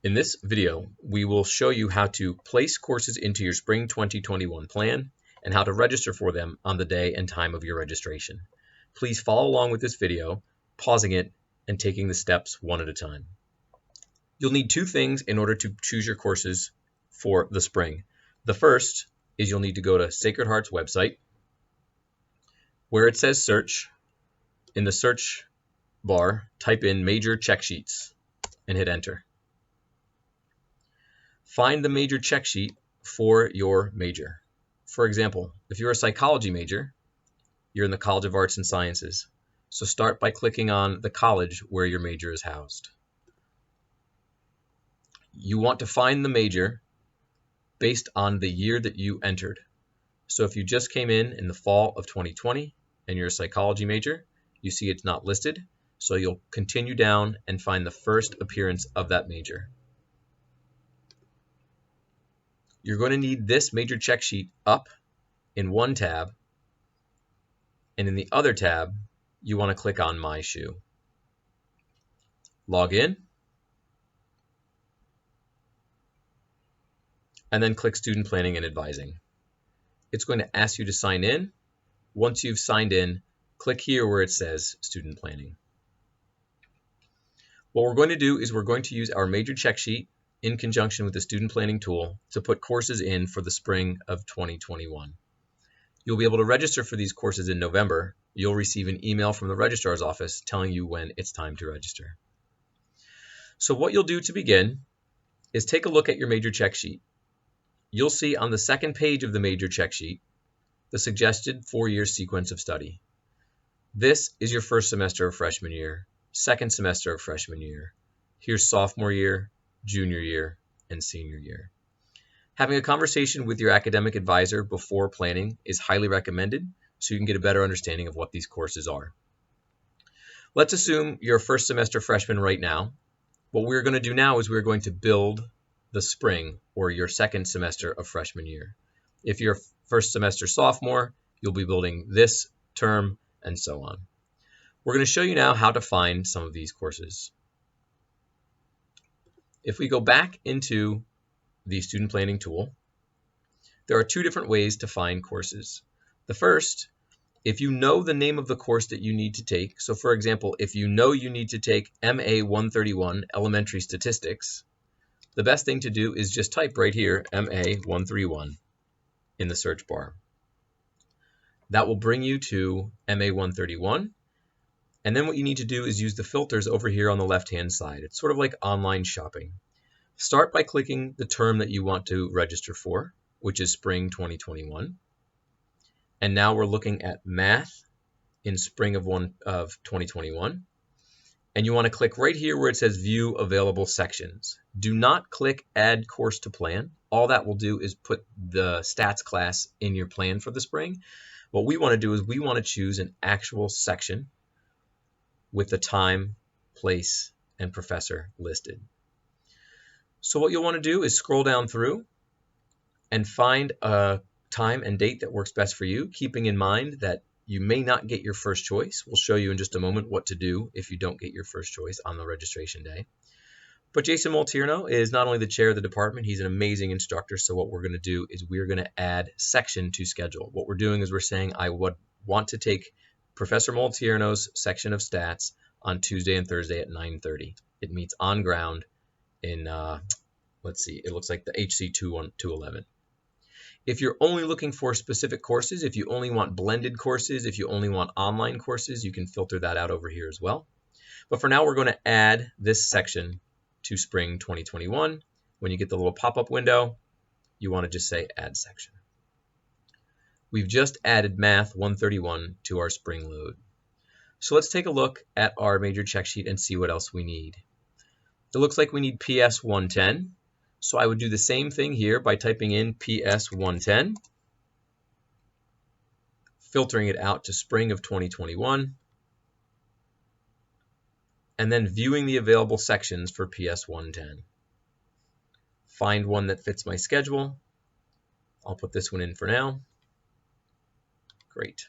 In this video, we will show you how to place courses into your Spring 2021 plan and how to register for them on the day and time of your registration. Please follow along with this video, pausing it and taking the steps one at a time. You'll need two things in order to choose your courses for the spring. The first is you'll need to go to Sacred Heart's website. Where it says search, in the search bar, type in major check sheets and hit enter. Find the major check sheet for your major. For example, if you're a psychology major, you're in the College of Arts and Sciences. So start by clicking on the college where your major is housed. You want to find the major based on the year that you entered. So if you just came in the fall of 2020 and you're a psychology major, you see it's not listed. So you'll continue down and find the first appearance of that major. You're going to need this major check sheet up in one tab, and in the other tab, you want to click on My Shoe. Log in, and then click Student Planning and Advising. It's going to ask you to sign in. Once you've signed in, click here where it says Student Planning. What we're going to do is we're going to use our major check sheet in conjunction with the student planning tool to put courses in for the spring of 2021. You'll be able to register for these courses in November. You'll receive an email from the registrar's office telling you when it's time to register. So what you'll do to begin is take a look at your major check sheet. You'll see on the second page of the major check sheet the suggested 4-year sequence of study. This is your first semester of freshman year, second semester of freshman year. Here's sophomore year, junior year, and senior year. Having a conversation with your academic advisor before planning is highly recommended so you can get a better understanding of what these courses are. Let's assume you're a first semester freshman right now. What we're going to do now is we're going to build the spring or your second semester of freshman year. If you're a first semester sophomore, you'll be building this term and so on. We're going to show you now how to find some of these courses. If we go back into the student planning tool, there are two different ways to find courses. The first, if you know the name of the course that you need to take, so for example, if you know you need to take MA 131 Elementary Statistics, the best thing to do is just type right here MA 131 in the search bar. That will bring you to MA 131. And then what you need to do is use the filters over here on the left-hand side. It's sort of like online shopping. Start by clicking the term that you want to register for, which is Spring 2021. And now we're looking at Math in Spring of 2021. And you want to click right here where it says View Available Sections. Do not click Add Course to Plan. All that will do is put the stats class in your plan for the spring. What we want to do is we want to choose an actual section with the time, place, and professor listed. So what you'll want to do is scroll down through and find a time and date that works best for you, keeping in mind that you may not get your first choice. We'll show you in just a moment what to do if you don't get your first choice on the registration day. But Jason Moltierno is not only the chair of the department, he's an amazing instructor. So what we're going to do is we're going to add section to schedule. What we're doing is we're saying I would want to take Professor Moltierno's section of stats on Tuesday and Thursday at 9:30. It meets on ground in, let's see, it looks like the HC 211. If you're only looking for specific courses, if you only want blended courses, if you only want online courses, you can filter that out over here as well. But for now, we're going to add this section to Spring 2021. When you get the little pop-up window, you want to just say Add Section. We've just added Math 131 to our spring load. So let's take a look at our major check sheet and see what else we need. It looks like we need PS 110. So I would do the same thing here by typing in PS 110, filtering it out to spring of 2021, and then viewing the available sections for PS 110. Find one that fits my schedule. I'll put this one in for now. Great.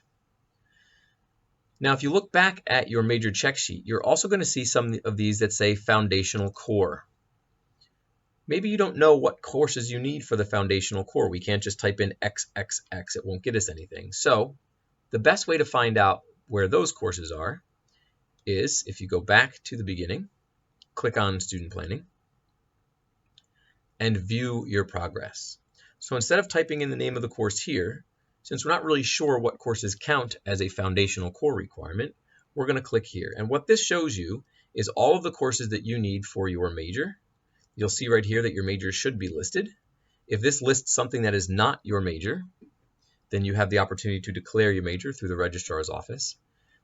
Now, if you look back at your major check sheet, you're also going to see some of these that say foundational core. Maybe you don't know what courses you need for the foundational core. We can't just type in XXX. It won't get us anything. So the best way to find out where those courses are is if you go back to the beginning, click on Student Planning, and view your progress. So instead of typing in the name of the course here, since we're not really sure what courses count as a foundational core requirement, we're going to click here. And what this shows you is all of the courses that you need for your major. You'll see right here that your major should be listed. If this lists something that is not your major, then you have the opportunity to declare your major through the registrar's office.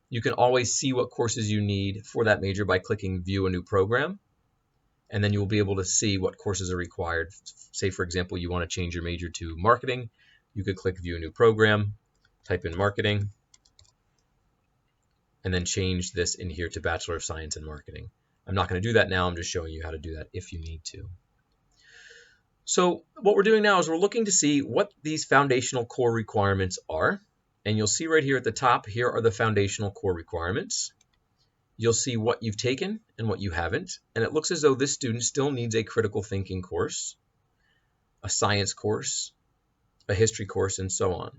You can always see what courses you need for that major by clicking View a New Program, and then you will be able to see what courses are required. Say, for example, you want to change your major to marketing. You could click View a New Program, type in marketing, and then change this in here to Bachelor of Science in Marketing. I'm not going to do that now. I'm just showing you how to do that if you need to. So what we're doing now is we're looking to see what these foundational core requirements are. And you'll see right here at the top, here are the foundational core requirements. You'll see what you've taken and what you haven't. And it looks as though this student still needs a critical thinking course, a science course, a history course, and so on.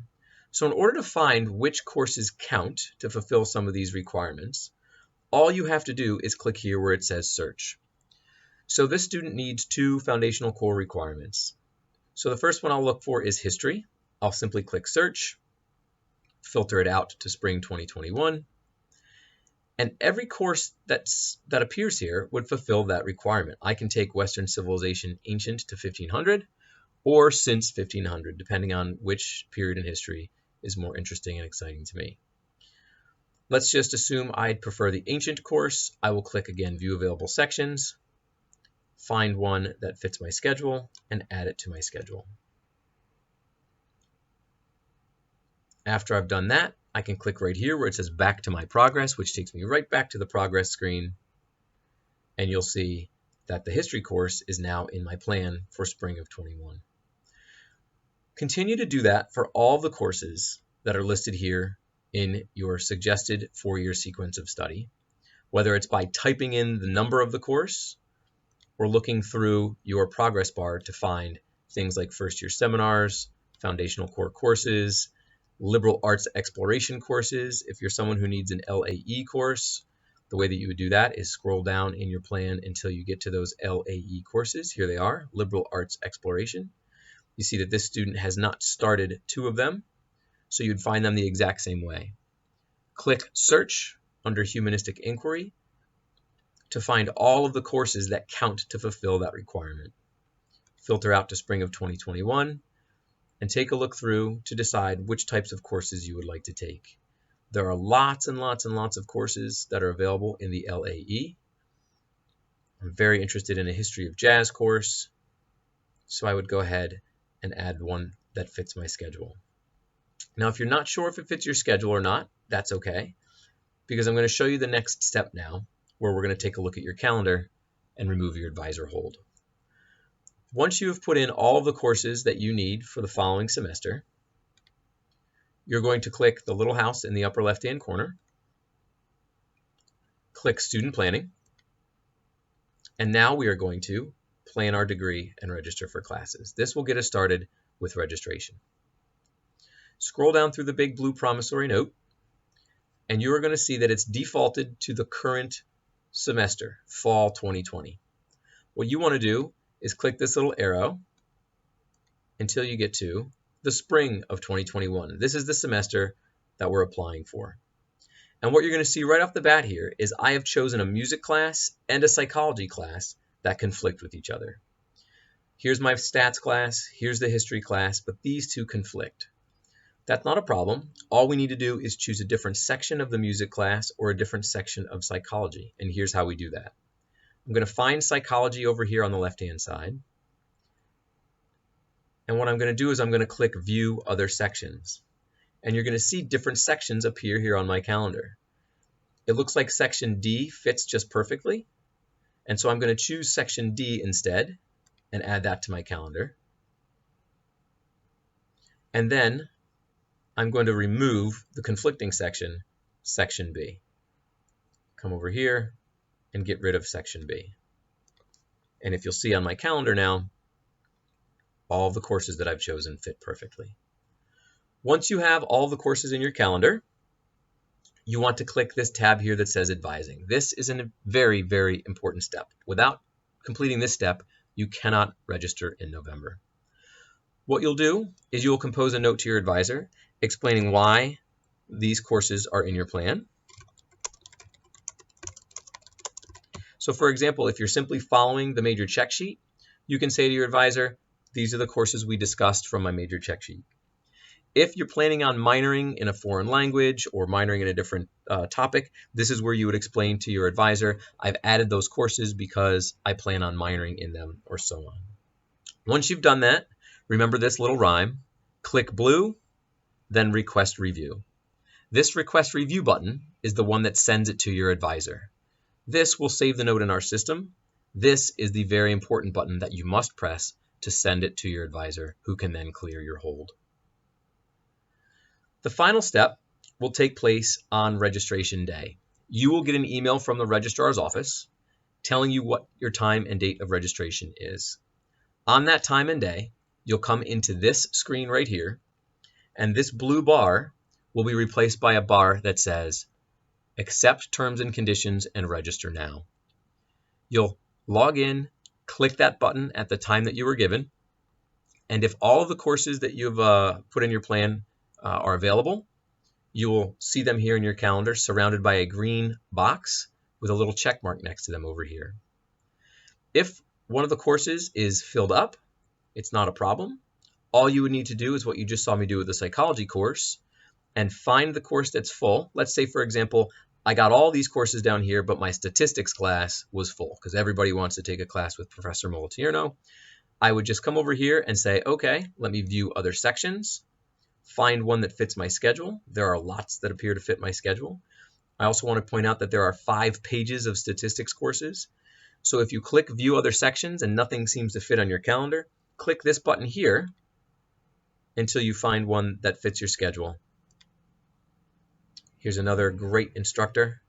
So in order to find which courses count to fulfill some of these requirements, all you have to do is click here where it says search. So this student needs 2 foundational core requirements. So the first one I'll look for is history. I'll simply click search, filter it out to spring 2021. And every course that appears here would fulfill that requirement. I can take Western Civilization Ancient to 1500 or since 1500, depending on which period in history is more interesting and exciting to me. Let's just assume I'd prefer the Ancient course. I will click again, View Available Sections, find one that fits my schedule, and add it to my schedule. After I've done that, I can click right here where it says Back to My Progress, which takes me right back to the progress screen. And you'll see that the history course is now in my plan for spring of 21. Continue to do that for all the courses that are listed here in your suggested 4-year sequence of study, whether it's by typing in the number of the course or looking through your progress bar to find things like first-year seminars, foundational core courses, liberal arts exploration courses. If you're someone who needs an LAE course, the way that you would do that is scroll down in your plan until you get to those LAE courses. Here they are, liberal arts exploration. You see that this student has not started 2 of them, so you'd find them the exact same way. Click search under humanistic inquiry to find all of the courses that count to fulfill that requirement. Filter out to spring of 2021 and take a look through to decide which types of courses you would like to take. There are lots and lots and lots of courses that are available in the LAE. I'm very interested in a history of jazz course, so I would go ahead and add one that fits my schedule. Now, if you're not sure if it fits your schedule or not, that's okay, because I'm going to show you the next step now, where we're going to take a look at your calendar and remove your advisor hold. Once you have put in all of the courses that you need for the following semester, you're going to click the little house in the upper left-hand corner, click Student Planning, and now we are going to plan our degree and register for classes. This will get us started with registration. Scroll down through the big blue promissory note, and you are going to see that it's defaulted to the current semester, fall 2020. What you want to do is click this little arrow until you get to the spring of 2021. This is the semester that we're applying for. And what you're going to see right off the bat here is I have chosen a music class and a psychology class that conflict with each other. Here's my stats class, here's the history class, but these 2 conflict. That's not a problem. All we need to do is choose a different section of the music class or a different section of psychology. And here's how we do that. I'm going to find psychology over here on the left-hand side. And what I'm going to do is I'm going to click View Other Sections. And you're going to see different sections appear here on my calendar. It looks like Section D fits just perfectly. And so I'm going to choose Section D instead and add that to my calendar. And then I'm going to remove the conflicting section, Section B. Come over here and get rid of Section B. And if you'll see on my calendar now, all of the courses that I've chosen fit perfectly. Once you have all the courses in your calendar, you want to click this tab here that says Advising. This is a very, very important step. Without completing this step, you cannot register in November. What you'll do is you'll compose a note to your advisor explaining why these courses are in your plan. So for example, if you're simply following the major check sheet, you can say to your advisor, these are the courses we discussed from my major check sheet. If you're planning on minoring in a foreign language or minoring in a different topic, this is where you would explain to your advisor, I've added those courses because I plan on minoring in them, or so on. Once you've done that, remember this little rhyme, click blue, then request review. This request review button is the one that sends it to your advisor. This will save the note in our system. This is the very important button that you must press to send it to your advisor, who can then clear your hold. The final step will take place on registration day. You will get an email from the registrar's office telling you what your time and date of registration is. On that time and day, you'll come into this screen right here, and this blue bar will be replaced by a bar that says, Accept terms and conditions and register now. You'll log in, click that button at the time that you were given, and if all of the courses that you've put in your plan are available, you will see them here in your calendar surrounded by a green box with a little check mark next to them over here. If one of the courses is filled up, it's not a problem. All you would need to do is what you just saw me do with the psychology course and find the course that's full. Let's say, for example, I got all these courses down here, but my statistics class was full because everybody wants to take a class with Professor Moliterno. I would just come over here and say, okay, let me view other sections. Find one that fits my schedule. There are lots that appear to fit my schedule. I also want to point out that there are 5 pages of statistics courses. So if you click View Other Sections and nothing seems to fit on your calendar, click this button here until you find one that fits your schedule. Here's another great instructor.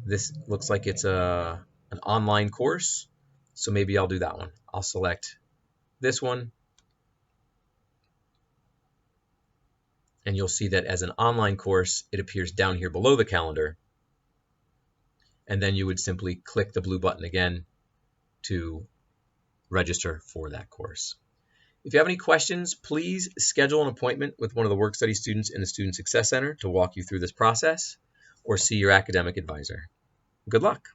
This looks like it's an online course, so maybe I'll do that one. I'll select this one, and you'll see that as an online course, it appears down here below the calendar. And then you would simply click the blue button again to register for that course. If you have any questions, please schedule an appointment with one of the work study students in the Student Success Center to walk you through this process, or see your academic advisor. Good luck.